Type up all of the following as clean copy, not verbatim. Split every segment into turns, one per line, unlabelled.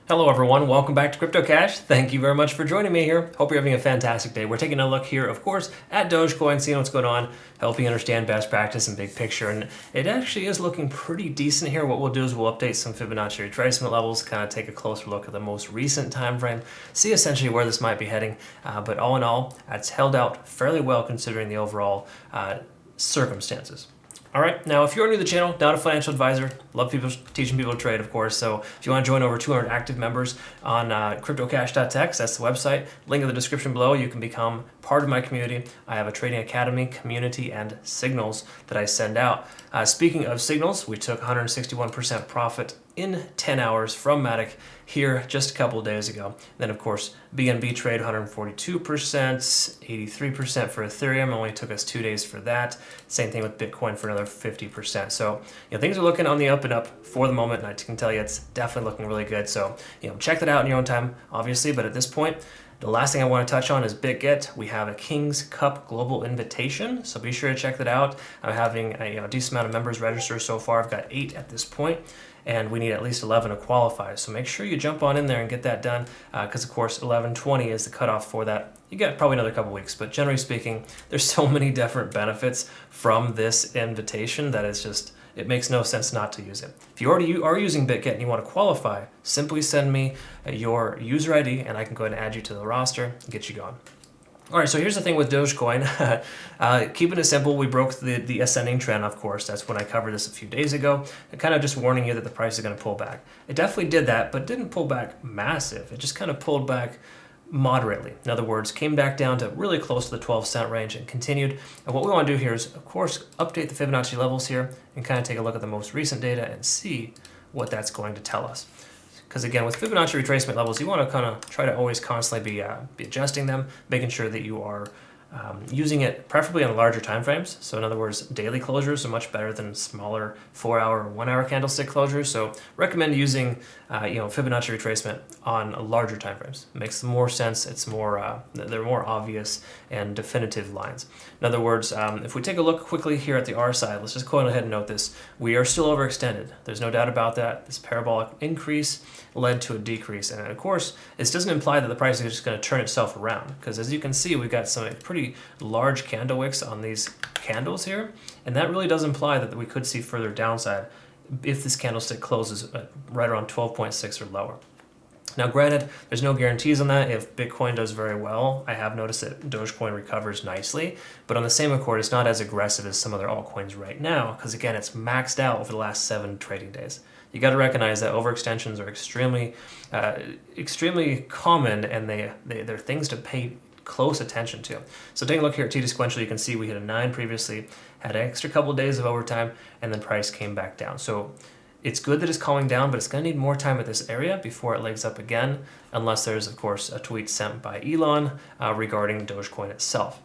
Hello everyone, welcome back to Crypto Cash. Thank you very much for joining me here. Hope you're having a fantastic day. We're taking a look here, of course, at Dogecoin, seeing what's going on, helping you understand best practice and big picture. And it actually is looking pretty decent here. What we'll do is we'll update some Fibonacci retracement levels, kind of take a closer look at the most recent time frame, see essentially where this might be heading. But all in all, it's held out fairly well considering the overall circumstances. All right, now if you're new to the channel, not a financial advisor, love teaching people to trade, of course. So if you want to join over 200 active members on cryptocash.tech, that's the website. Link in the description below. You can become part of my community. I have a trading academy, community, and signals that I send out. Speaking of signals, we took 161% profit in 10 hours from Matic here just a couple of days ago. Then of course, BNB trade 142%, 83% for Ethereum. Only took us 2 days for that. Same thing with Bitcoin for another 50%. So things are looking on the up and up for the moment, and I can tell you it's definitely looking really good. So check that out in your own time, obviously. But at this point, the last thing I want to touch on is Bitget. We have a King's Cup Global Invitation, so be sure to check that out. I'm having a decent amount of members register so far. I've got 8 at this point, and we need at least 11 to qualify. So make sure you jump on in there and get that done, because of course 11/20 is the cutoff for that. You got probably another couple weeks, but generally speaking, there's so many different benefits from this invitation that it's just, it makes no sense not to use it. If you already are using Bitget and you want to qualify, simply send me your user ID and I can go ahead and add you to the roster and get you going. All right, so here's the thing with Dogecoin. Keeping it simple, we broke the ascending trend, of course. That's when I covered this a few days ago. Kind of just warning you that the price is going to pull back. It definitely did that, but didn't pull back massive. It just kind of pulled back moderately. In other words, came back down to really close to the 12-cent range and continued. And what we want to do here is, of course, update the Fibonacci levels here and kind of take a look at the most recent data and see what that's going to tell us. Because again, with Fibonacci retracement levels, you want to kind of try to always constantly be adjusting them, making sure that you are using it preferably on larger time frames. So in other words, daily closures are much better than smaller 4-hour or 1-hour candlestick closures. So recommend using Fibonacci retracement on larger time frames. It makes more sense. It's more they're more obvious and definitive lines. In other words, if we take a look quickly here at the R side, let's just go ahead and note this. We are still overextended. There's no doubt about that. This parabolic increase led to a decrease. And of course, this doesn't imply that the price is just going to turn itself around, because as you can see, we've got some pretty large candle wicks on these candles here. And that really does imply that we could see further downside if this candlestick closes right around 12.6 or lower. Now, granted, there's no guarantees on that. If Bitcoin does very well, I have noticed that Dogecoin recovers nicely, but on the same accord, it's not as aggressive as some other altcoins right now, because again, it's maxed out over the last 7 trading days. You got to recognize that overextensions are extremely common, and they're things to pay close attention to. So taking a look here at T sequential, you can see we hit a 9 previously, had an extra couple of days of overtime, and then price came back down. So it's good that it's calming down, but it's going to need more time at this area before it legs up again, unless there's, of course, a tweet sent by Elon regarding Dogecoin itself.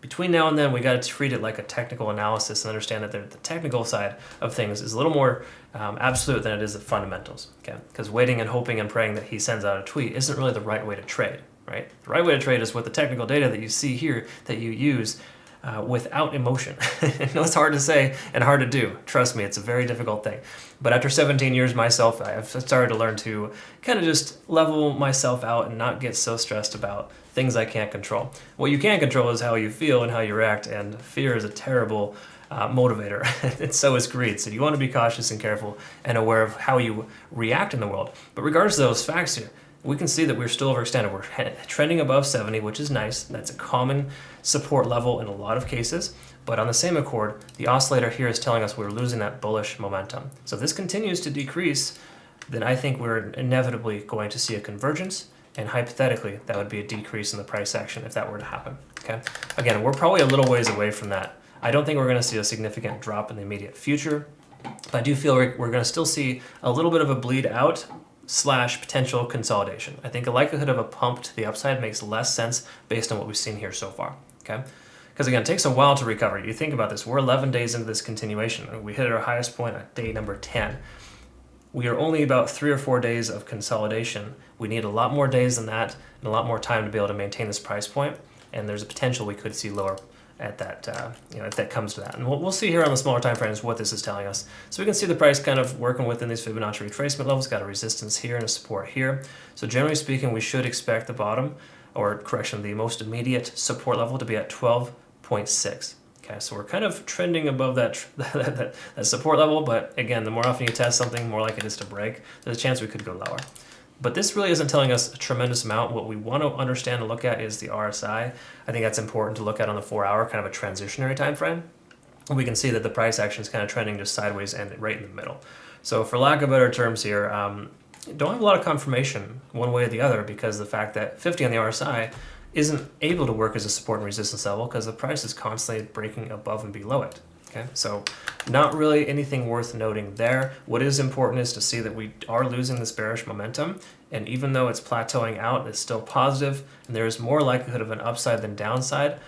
Between now and then, we got to treat it like a technical analysis and understand that the technical side of things is a little more absolute than it is the fundamentals. Okay? Because waiting and hoping and praying that he sends out a tweet isn't really the right way to trade. Right? The right way to trade is with the technical data that you see here that you use without emotion. I know it's hard to say and hard to do. Trust me, it's a very difficult thing. But after 17 years myself, I've started to learn to kind of just level myself out and not get so stressed about things I can't control. What you can control is how you feel and how you react, and fear is a terrible motivator, and so is greed. So you want to be cautious and careful and aware of how you react in the world. But regardless of those facts here, we can see that we're still overextended. We're trending above 70, which is nice. That's a common support level in a lot of cases. But on the same accord, the oscillator here is telling us we're losing that bullish momentum. So if this continues to decrease, then I think we're inevitably going to see a convergence. And hypothetically, that would be a decrease in the price action if that were to happen. Okay. Again, we're probably a little ways away from that. I don't think we're going to see a significant drop in the immediate future. But I do feel we're going to still see a little bit of a bleed out / potential consolidation. I think a likelihood of a pump to the upside makes less sense based on what we've seen here so far. Okay, because again, it takes a while to recover. You think about this, we're 11 days into this continuation. We hit our highest point at day number 10. We are only about 3 or 4 days of consolidation. We need a lot more days than that and a lot more time to be able to maintain this price point, and there's a potential we could see lower at that, if that comes to that. And we'll see here on the smaller time frames what this is telling us. So we can see the price kind of working within these Fibonacci retracement levels, got a resistance here and a support here. So generally speaking, we should expect the bottom, or correction, the most immediate support level to be at 12.6. Okay, so we're kind of trending above that, that support level, but again, the more often you test something, the more likely it is to break. There's a chance we could go lower. But this really isn't telling us a tremendous amount. What we want to understand and look at is the RSI. I think that's important to look at on the 4-hour, kind of a transitionary time frame. We can see that the price action is kind of trending just sideways and right in the middle. So for lack of better terms here, don't have a lot of confirmation one way or the other, because the fact that 50 on the RSI isn't able to work as a support and resistance level because the price is constantly breaking above and below it. Okay, so not really anything worth noting there. What is important is to see that we are losing this bearish momentum, and even though it's plateauing out, it's still positive, and there is more likelihood of an upside than downside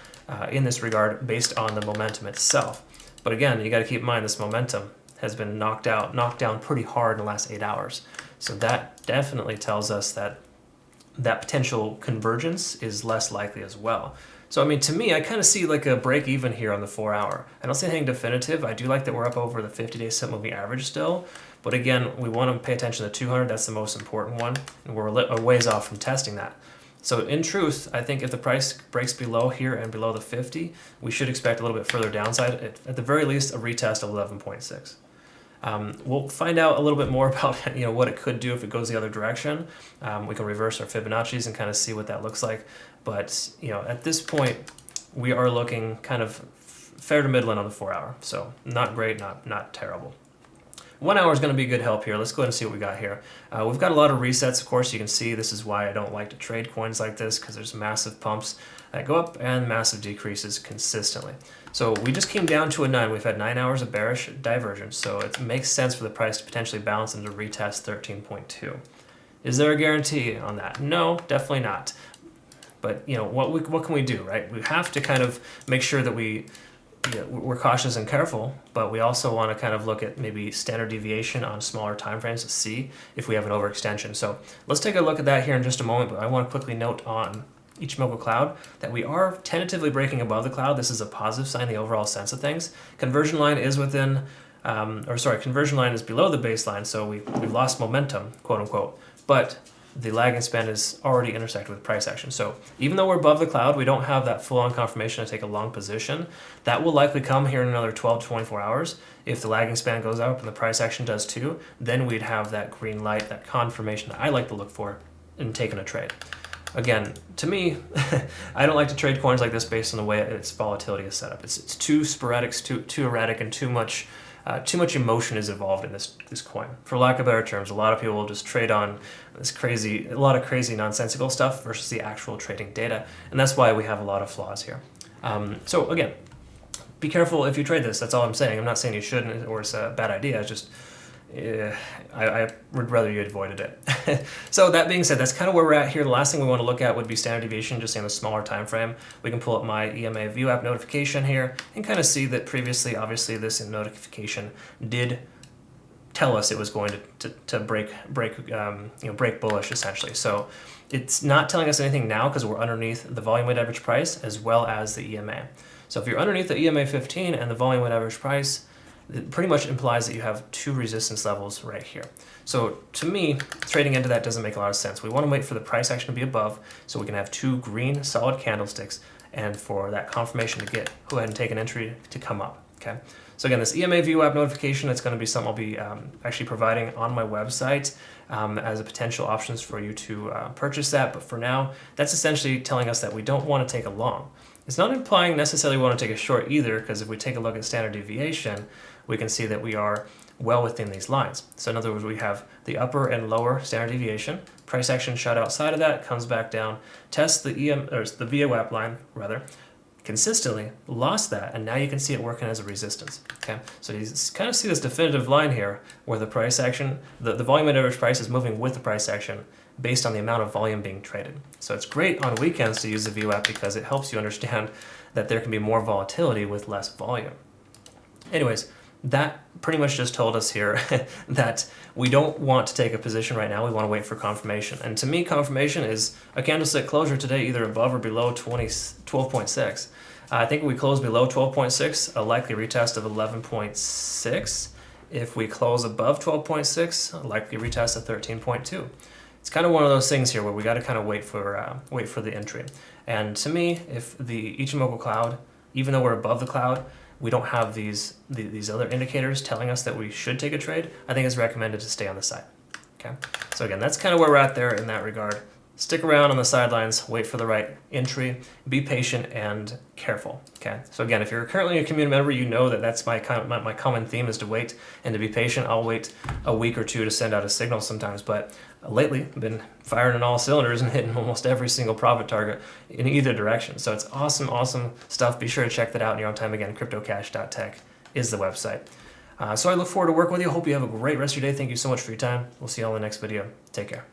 in this regard based on the momentum itself. But again, you got to keep in mind this momentum has been knocked down pretty hard in the last 8 hours. So that definitely tells us that that potential convergence is less likely as well. So I mean, to me, I kind of see like a break even here on the 4-hour. I don't see anything definitive. I do like that we're up over the 50-day set moving average still. But again, we want to pay attention to 200. That's the most important one. And we're a ways off from testing that. So in truth, I think if the price breaks below here and below the 50, we should expect a little bit further downside. At the very least, a retest of 11.6. We'll find out a little bit more about what it could do if it goes the other direction. We can reverse our Fibonacci's and kind of see what that looks like. But at this point, we are looking kind of fair to middling on the 4-hour. So not great, not terrible. 1 hour is going to be good help here. Let's go ahead and see what we got here. We've got a lot of resets. Of course, you can see this is why I don't like to trade coins like this, because there's massive pumps that go up and massive decreases consistently. So we just came down to a 9. We've had 9 hours of bearish divergence. So it makes sense for the price to potentially bounce and to retest 13.2. Is there a guarantee on that? No, definitely not. But what can we do, right? We have to kind of make sure that we're cautious and careful, but we also want to kind of look at maybe standard deviation on smaller time frames to see if we have an overextension. So let's take a look at that here in just a moment, but I want to quickly note on Ichimoku cloud that we are tentatively breaking above the cloud. This is a positive sign in the overall sense of things. Conversion line is conversion line is below the baseline, so we've lost momentum, quote unquote, but the lagging span is already intersected with price action. So even though we're above the cloud, we don't have that full-on confirmation to take a long position. That will likely come here in another 12 to 24 hours. If the lagging span goes up and the price action does too, then we'd have that green light, that confirmation that I like to look for in taking a trade. Again, to me, I don't like to trade coins like this based on the way its volatility is set up. It's too sporadic, too erratic, and too much emotion is involved in this coin. For lack of better terms, a lot of people will just trade on a lot of crazy nonsensical stuff versus the actual trading data, and that's why we have a lot of flaws here. So again, be careful if you trade this. That's all I'm saying. I'm not saying you shouldn't or it's a bad idea. It's just I would rather you avoided it. So that being said, that's kind of where we're at here. The last thing we want to look at would be standard deviation, just in a smaller time frame. We can pull up my EMA view app notification here and kind of see that previously, obviously, this notification did tell us it was going to break bullish essentially. So it's not telling us anything now because we're underneath the volume weighted average price as well as the EMA. So if you're underneath the EMA 15 and the volume weighted average price, it pretty much implies that you have two resistance levels right here. So to me, trading into that doesn't make a lot of sense. We want to wait for the price action to be above so we can have two green solid candlesticks and for that confirmation to go ahead and take an entry to come up. Okay. So again, this EMA view app notification, it's going to be something I'll be actually providing on my website as a potential options for you to purchase that. But for now, that's essentially telling us that we don't want to take a long. It's not implying necessarily we want to take a short either, because if we take a look at standard deviation, we can see that we are well within these lines. So in other words, we have the upper and lower standard deviation. Price action shot outside of that, comes back down, tests the the VWAP line rather, consistently lost that, and now you can see it working as a resistance. Okay, so you kind of see this definitive line here where the price action, the volume weighted average price is moving with the price action based on the amount of volume being traded. So it's great on weekends to use the VWAP because it helps you understand that there can be more volatility with less volume. Anyways, that pretty much just told us here that we don't want to take a position right now. We want to wait for confirmation. And to me, confirmation is a candlestick closure today, either above or below 12.6. I think we close below 12.6, a likely retest of 11.6. If we close above 12.6, a likely retest of 13.2. It's kind of one of those things here where we got to kind of wait for the entry. And to me, if the Ichimoku cloud, even though we're above the cloud, we don't have these other indicators telling us that we should take a trade, I think it's recommended to stay on the side. Okay. So again, that's kind of where we're at there in that regard. Stick around on the sidelines, wait for the right entry, be patient and careful. Okay. So again, if you're currently a community member, you know that that's my common theme is to wait and to be patient. I'll wait a week or two to send out a signal sometimes, but lately I've been firing on all cylinders and hitting almost every single profit target in either direction. So it's awesome stuff. Be sure to check that out in your own time. Again, cryptocash.tech is the website. So I look forward to working with you. Hope you have a great rest of your day. Thank you so much for your time. We'll see you all in the next video. Take care.